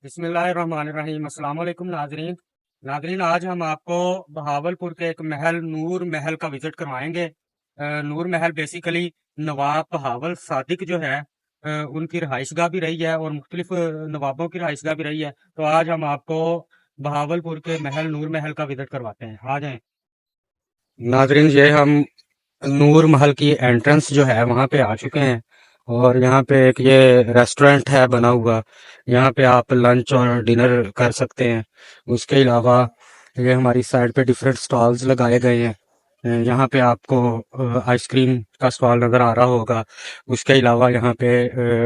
बिस्मिल्लाहिर्रहमानिर्रहीम। अस्सलाम वालेकुम नाजरीन। नाजरीन, आज हम आपको बहावलपुर के एक महल नूर महल का विजिट करवाएंगे। नूर महल बेसिकली नवाब बहावल सादिक जो है उनकी रहायशगाह भी रही है और मुख्तलिफ नवाबों की रहायशगाह भी रही है। तो आज हम आपको बहावलपुर के महल नूर महल का विजिट करवाते हैं। आ जाएं नाजरीन। ये हम नूर महल की एंट्रेंस जो है वहाँ पे आ चुके हैं और यहाँ पे एक ये रेस्टोरेंट है बना हुआ। यहाँ पे आप लंच और डिनर कर सकते हैं। उसके अलावा ये हमारी साइड पे डिफरेंट स्टॉल्स लगाए गए हैं। यहाँ पे आपको आइसक्रीम का स्टॉल नज़र आ रहा होगा। उसके अलावा यहाँ पे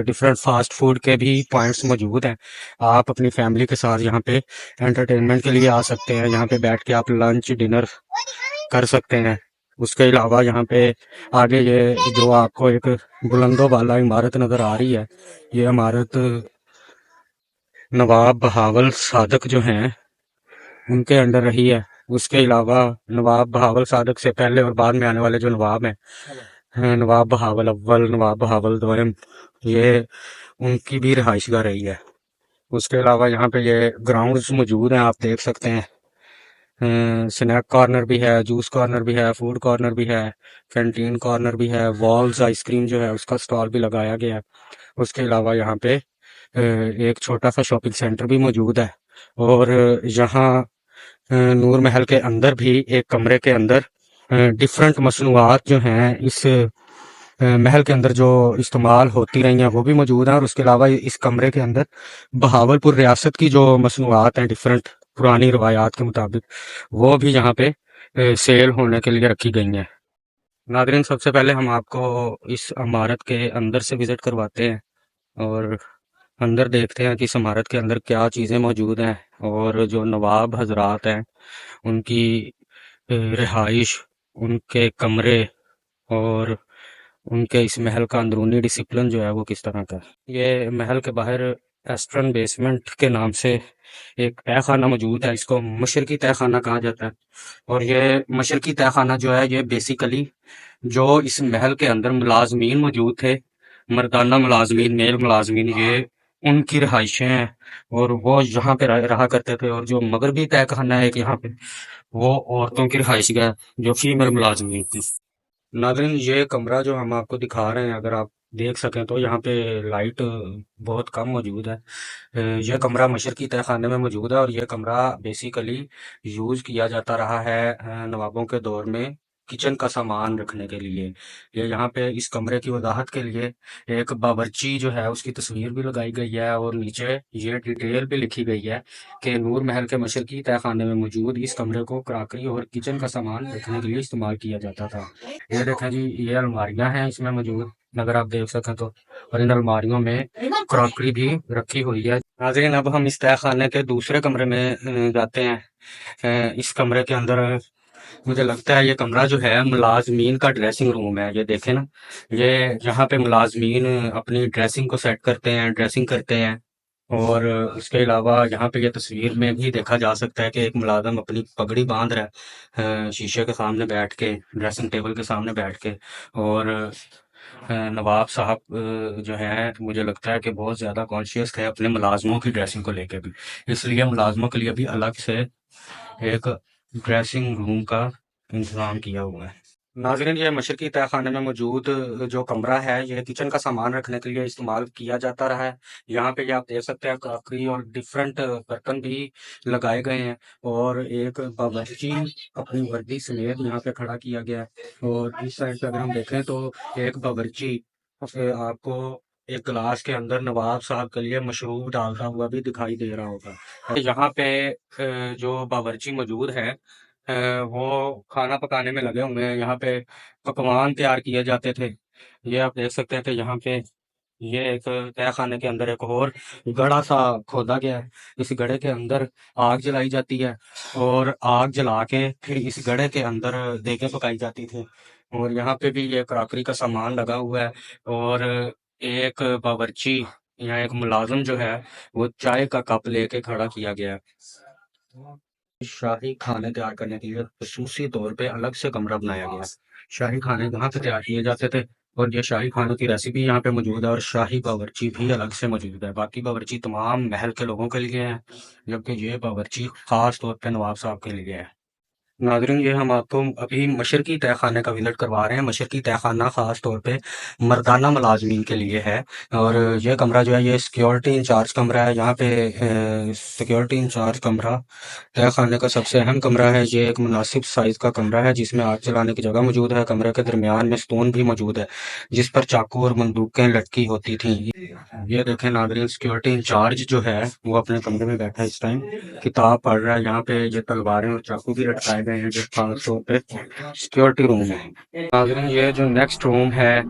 डिफरेंट फास्ट फूड के भी पॉइंट्स मौजूद हैं। आप अपनी फैमिली के साथ यहाँ पे एंटरटेनमेंट के लिए आ सकते हैं। यहाँ पे बैठ के आप लंच डिनर कर सकते हैं। उसके अलावा यहाँ पे आगे ये जो आपको एक बुलंदों वाला इमारत नज़र आ रही है, ये इमारत नवाब बहावल सादक जो हैं उनके अंडर रही है। उसके अलावा नवाब बहावल सादक से पहले और बाद में आने वाले जो नवाब हैं, नवाब बहावल अव्वल, नवाब बहावल दोयम, ये उनकी भी रिहाइशगाह रही है। उसके अलावा यहाँ पे ये ग्राउंड्स मौजूद हैं, आप देख सकते हैं। स्नैक कॉर्नर भी है, जूस कॉर्नर भी है, फूड कॉर्नर भी है, कैंटीन कॉर्नर भी है, वॉल्स आइसक्रीम जो है उसका स्टॉल भी लगाया गया है। उसके अलावा यहाँ पे एक छोटा सा शॉपिंग सेंटर भी मौजूद है। और यहाँ नूर महल के अंदर भी एक कमरे के अंदर डिफरेंट मसनूआत जो हैं इस महल के अंदर जो इस्तेमाल होती रही हैं वो भी मौजूद हैं। और उसके अलावा इस कमरे के अंदर बहावलपुर रियासत की जो मसनूआत हैं डिफरेंट पुरानी रवायात के मुताबिक, वो भी यहाँ पे सेल होने के लिए रखी गई हैं। नादरीन, सबसे पहले हम आपको इस इमारत के अंदर से विजिट करवाते हैं और अंदर देखते हैं कि इस इमारत के अंदर क्या चीज़ें मौजूद हैं और जो नवाब हजरात हैं उनकी रिहाइश, उनके कमरे और उनके इस महल का अंदरूनी डिसिप्लिन जो है वो किस तरह का है। ये महल के बाहर एस्ट्रन बेसमेंट के नाम से एक तय खाना मौजूद है। इसको मशरकी तय खाना कहा जाता है। और ये मशरकी तय खाना जो है ये बेसिकली जो इस महल के अंदर मुलाजमीन मौजूद थे, मर्दाना मुलाजमीन, मेल मुलाजमीन, ये उनकी रिहाइशें हैं और वो यहाँ पे रहा करते थे। और जो मगरबी तय खाना है एक यहाँ पे, वो औरतों की रिहाइश का है, जो फीमेल मुलाजमीन थी। नाज़रीन, ये कमरा जो हम आपको दिखा रहे हैं, अगर आप देख सकें तो यहाँ पे लाइट बहुत कम मौजूद है। यह कमरा मशरकी तय खाने में मौजूद है और यह कमरा बेसिकली यूज़ किया जाता रहा है नवाबों के दौर में किचन का सामान रखने के लिए। ये यहाँ पे इस कमरे की वजाहत के लिए एक बावर्ची जो है उसकी तस्वीर भी लगाई गई है और नीचे ये डिटेल भी लिखी गई है कि नूर महल के मशरकी तय खाने में मौजूद इस कमरे को क्रॉकरी और किचन का सामान रखने के लिए इस्तेमाल किया जाता था। ये देखें जी, ये अलमारियां हैं इसमें मौजूद, अगर आप देख सकें तो। और इन अलमारियों में क्रॉकरी भी रखी हुई है। नाज़रीन, अब हम इस तय खाने के दूसरे कमरे में जाते हैं। इस कमरे के अंदर मुझे लगता है ये कमरा जो है मुलाजमीन का ड्रेसिंग रूम है। ये देखें ना, ये यहाँ पे मुलाजमीन अपनी ड्रेसिंग को सेट करते हैं, ड्रेसिंग करते हैं। और इसके अलावा यहाँ पे ये तस्वीर में भी देखा जा सकता है कि एक मुलाजम अपनी पगड़ी बांध रहा है शीशे के सामने बैठ के, ड्रेसिंग टेबल के सामने बैठ के। और नवाब साहब जो है मुझे लगता है कि बहुत ज़्यादा कॉन्शियस थे अपने मुलाजमों की ड्रेसिंग को लेके भी, इसलिए मुलाजमों के लिए भी अलग से एक ड्रेसिंग रूम का इंतज़ाम किया हुआ है। नाज़रीन, ये मशरकी तय खाने में मौजूद जो कमरा है ये किचन का सामान रखने के लिए इस्तेमाल किया जाता रहा है। यहाँ पे ये आप देख सकते हैं क्रॉकरी और डिफरेंट बर्तन भी लगाए गए हैं। और एक बावर्ची अपनी वर्दी समेत यहाँ पे खड़ा किया गया है। और इस साइड पे अगर हम देखें तो एक बावर्ची आपको एक गिलास के अंदर नवाब साहब के लिए मशरूब डालता हुआ भी दिखाई दे रहा होगा। यहाँ पे जो बावर्ची मौजूद है वो खाना पकाने में लगे हुए हैं। यहाँ पे पकवान तैयार किए जाते थे। ये आप देख सकते हैं कि यहाँ पे ये एक तय खाने के अंदर एक और गड़ा सा खोदा गया है। इस गड़े के अंदर आग जलाई जाती है और आग जला के फिर इस गड़े के अंदर देगे पकाई जाती थी। और यहाँ पे भी ये क्रॉकरी का सामान लगा हुआ है। और एक बावर्ची या एक मुलाजिम जो है वो चाय का कप लेके खड़ा किया गया है। शाही खाने तैयार करने के लिए खसूसी तौर पे अलग से कमरा बनाया गया है। शाही खाने वहाँ पे तैयार किए जाते थे और ये शाही खानों की रेसिपी यहाँ पे मौजूद है और शाही बावर्ची भी अलग से मौजूद है। बाकी बावर्ची तमाम महल के लोगों के लिए है, जबकि ये बावर्ची खास तौर पे नवाब साहब के लिए है। नाज़रीन, ये हम आपको अभी मशरकी तहखाने का विज़िट करवा रहे हैं। मशरकी तहखाना ख़ास तौर पे मर्दाना मुलाज़मीन के लिए है और ये कमरा जो है ये सिक्योरिटी इंचार्ज कमरा है। यहाँ पे सिक्योरिटी इंचार्ज कमरा तहखाने का सबसे अहम कमरा है। ये एक मुनासिब साइज़ का कमरा है जिसमें आग जलाने की जगह मौजूद है। कमरे के दरमियान में स्टोन भी मौजूद है जिस पर चाकू और बंदूकें लटकी होती थीं। ये देखें नाज़रीन, सिक्योरिटी इंचार्ज जो है वो अपने कमरे में बैठा है इस टाइम, किताब पढ़ रहा है। यहाँ पे ये तलवारें और चाकू भी लटकाए गए हैं जो खास तौर पे सिक्योरिटी रूम है। नाज़रीन, ये जो नेक्स्ट रूम है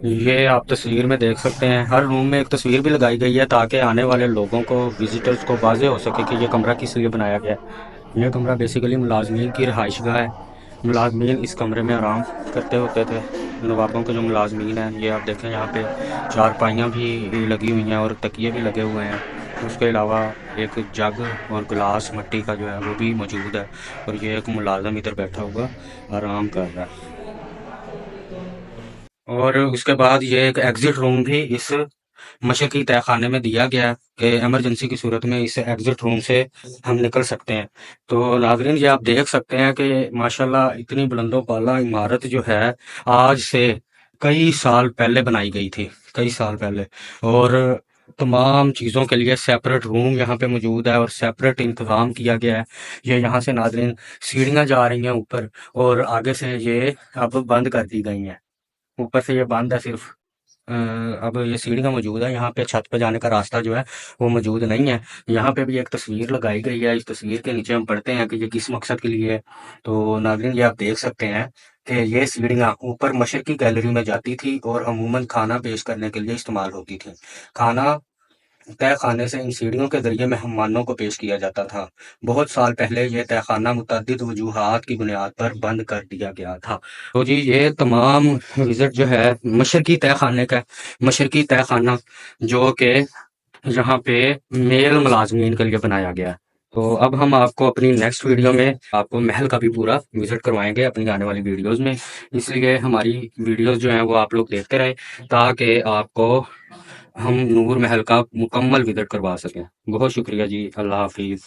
ये आप तस्वीर में देख सकते हैं। हर रूम में एक तस्वीर भी लगाई गई है ताकि आने वाले लोगों को, विजिटर्स को वाज़ेह हो सके कि ये कमरा किस लिए बनाया गया है। ये कमरा बेसिकली मुलाजमीन की रिहाइशगाह है। मुलाजमीन इस कमरे में आराम करते होते थे। नवाबों के जो मुलाजमीन हैं, ये आप देखें यहाँ पे चारपाइयाँ भी लगी हुई हैं और तकिए भी लगे हुए हैं। उसके अलावा एक जग और गिलास मिट्टी का जो है वो भी मौजूद है और ये एक मुलाजम इधर बैठा हुआ आराम कर रहा है। और उसके बाद ये एक एग्जिट रूम भी इस मशक़ी तहखाने में दिया गया है कि इमरजेंसी की सूरत में इस एग्जिट रूम से हम निकल सकते हैं। तो नाज़रीन, ये आप देख सकते हैं कि माशाल्लाह इतनी बुलंदो बाला इमारत जो है आज से कई साल पहले बनाई गई थी, कई साल पहले। और तमाम चीज़ों के लिए सेपरेट रूम यहाँ पे मौजूद है और सेपरेट इंतज़ाम किया गया है। ये यहाँ से नाज़रीन सीढ़ियाँ जा रही हैं ऊपर और आगे से ये अब बंद कर दी गई हैं। ऊपर से ये बंद है सिर्फ। अब ये सीढ़ियाँ मौजूद है, यहाँ पे छत पे जाने का रास्ता जो है वो मौजूद नहीं है। यहाँ पे भी एक तस्वीर लगाई गई है, इस तस्वीर के नीचे हम पढ़ते हैं कि ये किस मकसद के लिए है। तो नाज़रीन, ये आप देख सकते हैं कि ये सीढ़ियाँ ऊपर मशरकी गैलरी में जाती थी और अमूमन खाना पेश करने के लिए इस्तेमाल होती थी। खाना तहखाने से इन सीढ़ियों के ज़रिए मेहमानों को पेश किया जाता था। बहुत साल पहले ये तहखाना मुतअद्दिद वजूहात की बुनियाद पर बंद कर दिया गया था। तो जी, ये तमाम विज़िट जो है मशरकी तहखाने का, मशरकी तहखाना जो कि यहाँ पे मेल मुलाज़मीन के लिए बनाया गया है। तो अब हम आपको अपनी नेक्स्ट वीडियो में आपको महल का भी पूरा विज़िट करवाएँगे अपनी आने वाली वीडियोज़ में। इसलिए हमारी वीडियोज़ जो हैं वो आप लोग देखते रहें ताकि आपको हम नूर महल का मुकम्मल विज़िट करवा सकें। बहुत शुक्रिया जी, अल्लाह हाफ़िज़।